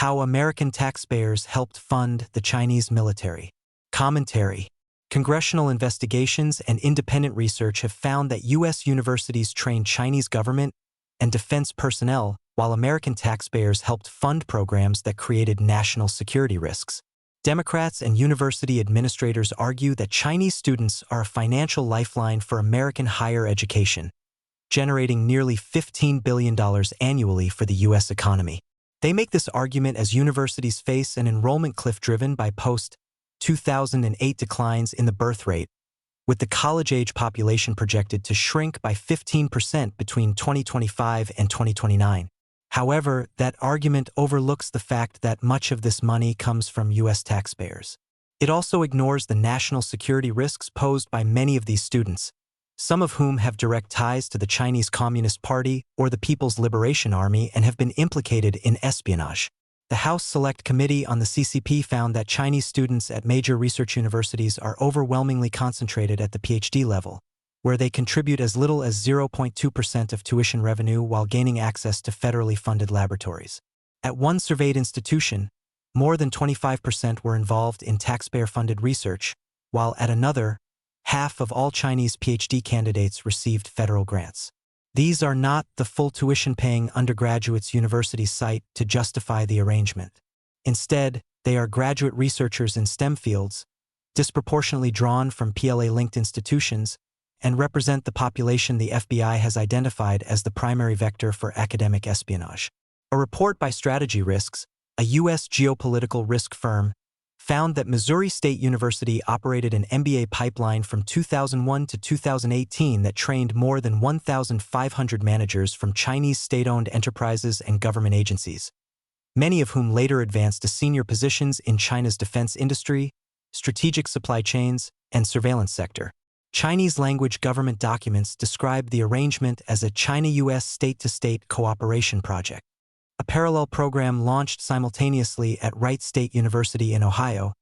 How American taxpayers helped fund the Chinese military. Commentary. Congressional investigations and independent research have found that U.S. universities trained Chinese government and defense personnel, while American taxpayers helped fund programs that created national security risks. Democrats and university administrators argue that Chinese students are a financial lifeline for American higher education, generating nearly $15 billion annually for the U.S. economy. They make this argument as universities face an enrollment cliff driven by post-2008 declines in the birth rate, with the college-age population projected to shrink by 15% between 2025 and 2029. However, that argument overlooks the fact that much of this money comes from U.S. taxpayers. It also ignores the national security risks posed by many of these students, some of whom have direct ties to the Chinese Communist Party or the People's Liberation Army and have been implicated in espionage. The House Select Committee on the CCP found that Chinese students at major research universities are overwhelmingly concentrated at the PhD level, where they contribute as little as 0.2% of tuition revenue while gaining access to federally funded laboratories. At one surveyed institution, more than 25% were involved in taxpayer-funded research, while at another, half of all Chinese PhD candidates received federal grants. These are not the full tuition-paying undergraduates universities cite to justify the arrangement. Instead, they are graduate researchers in STEM fields, disproportionately drawn from PLA-linked institutions, and represent the population the FBI has identified as the primary vector for academic espionage. A report by Strategy Risks, a U.S. geopolitical risk firm, found that Missouri State University operated an MBA pipeline from 2001 to 2018 that trained more than 1,500 managers from Chinese state-owned enterprises and government agencies, many of whom later advanced to senior positions in China's defense industry, strategic supply chains, and surveillance sector. Chinese-language government documents describe the arrangement as a China-U.S. state-to-state cooperation project. A parallel program launched simultaneously at Wright State University in Ohio,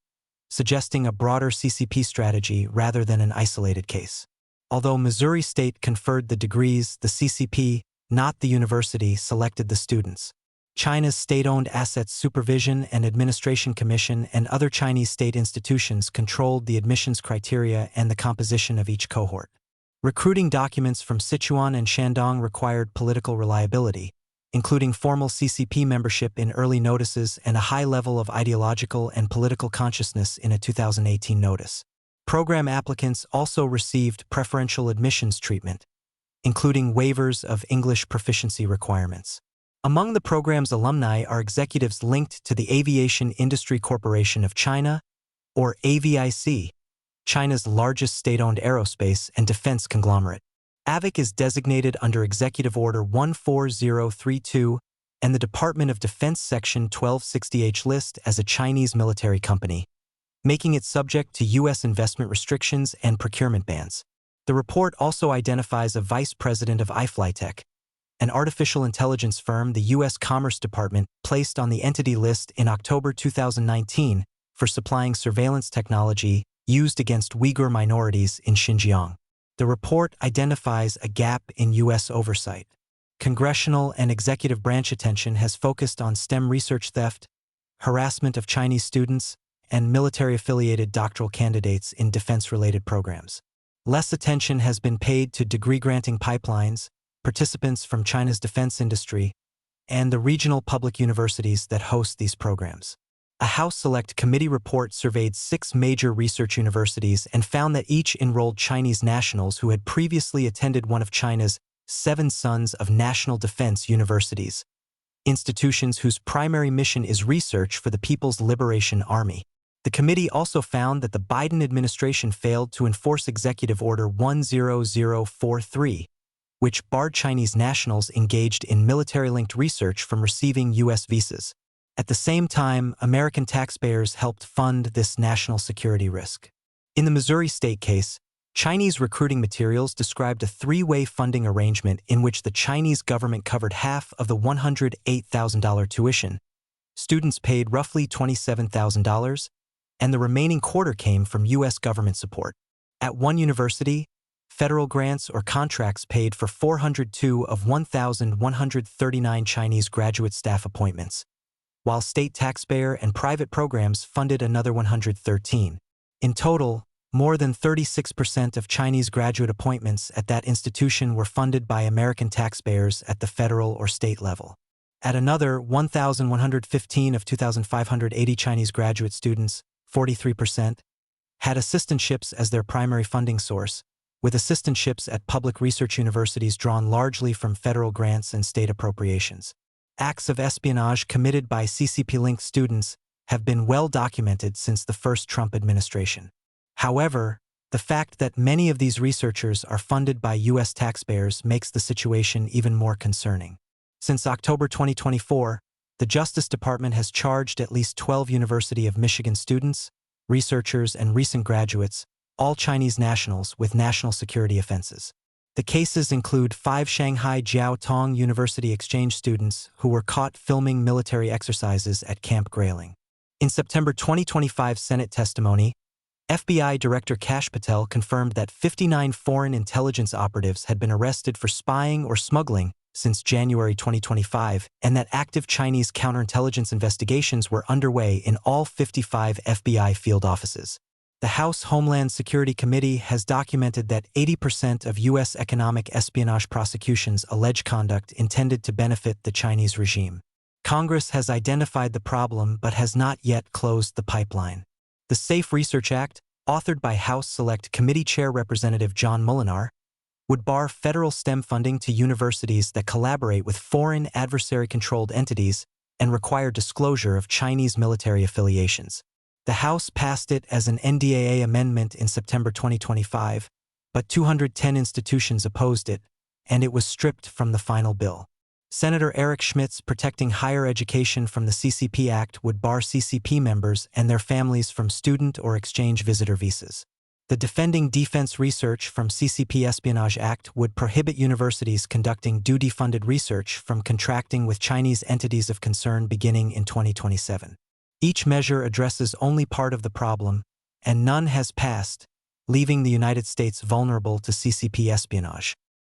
suggesting a broader CCP strategy rather than an isolated case. Although Missouri State conferred the degrees, the CCP, not the university, selected the students. China's State-Owned Assets Supervision and Administration Commission and other Chinese state institutions controlled the admissions criteria and the composition of each cohort. Recruiting documents from Sichuan and Shandong required political reliability, including formal CCP membership in early notices and a high level of ideological and political consciousness in a 2018 notice. Program applicants also received preferential admissions treatment, including waivers of English proficiency requirements. Among the program's alumni are executives linked to the Aviation Industry Corporation of China, or AVIC, China's largest state-owned aerospace and defense conglomerate. AVIC is designated under Executive Order 14032 and the Department of Defense Section 1260H list as a Chinese military company, making it subject to U.S. investment restrictions and procurement bans. The report also identifies a vice president of iFlyTech, an artificial intelligence firm the U.S. Commerce Department placed on the entity list in October 2019 for supplying surveillance technology used against Uyghur minorities in Xinjiang. The report identifies a gap in U.S. oversight. Congressional and executive branch attention has focused on STEM research theft, harassment of Chinese students, and military-affiliated doctoral candidates in defense-related programs. Less attention has been paid to degree-granting pipelines, participants from China's defense industry, and the regional public universities that host these programs. A House Select Committee report surveyed 6 major research universities and found that each enrolled Chinese nationals who had previously attended one of China's 7 Sons of National Defense universities, institutions whose primary mission is research for the People's Liberation Army. The committee also found that the Biden administration failed to enforce Executive Order 10043, which barred Chinese nationals engaged in military-linked research from receiving U.S. visas. At the same time, American taxpayers helped fund this national security risk. In the Missouri State case, Chinese recruiting materials described a 3-way funding arrangement in which the Chinese government covered half of the $108,000 tuition. Students paid roughly $27,000, and the remaining quarter came from U.S. government support. At one university, federal grants or contracts paid for 402 of 1,139 Chinese graduate staff appointments, while state taxpayer and private programs funded another 113. In total, more than 36% of Chinese graduate appointments at that institution were funded by American taxpayers at the federal or state level. At another, 1,115 of 2,580 Chinese graduate students, 43%, had assistantships as their primary funding source, with assistantships at public research universities drawn largely from federal grants and state appropriations. Acts of espionage committed by CCP-linked students have been well documented since the first Trump administration. However, the fact that many of these researchers are funded by U.S. taxpayers makes the situation even more concerning. Since October 2024, the Justice Department has charged at least 12 University of Michigan students, researchers, and recent graduates, all Chinese nationals, with national security offenses. The cases include 5 Shanghai Jiao Tong University exchange students who were caught filming military exercises at Camp Grayling. In September 2025 Senate testimony, FBI Director Kash Patel confirmed that 59 foreign intelligence operatives had been arrested for spying or smuggling since January 2025, and that active Chinese counterintelligence investigations were underway in all 55 FBI field offices. The House Homeland Security Committee has documented that 80% of U.S. economic espionage prosecutions allege conduct intended to benefit the Chinese regime. Congress has identified the problem but has not yet closed the pipeline. The Safe Research Act, authored by House Select Committee Chair Representative John Mullinar, would bar federal STEM funding to universities that collaborate with foreign adversary-controlled entities and require disclosure of Chinese military affiliations. The House passed it as an NDAA amendment in September 2025, but 210 institutions opposed it, and it was stripped from the final bill. Senator Eric Schmitt's Protecting Higher Education from the CCP Act would bar CCP members and their families from student or exchange visitor visas. The Defending Defense Research from CCP Espionage Act would prohibit universities conducting duty-funded research from contracting with Chinese entities of concern beginning in 2027. Each measure addresses only part of the problem, and none has passed, leaving the United States vulnerable to CCP espionage.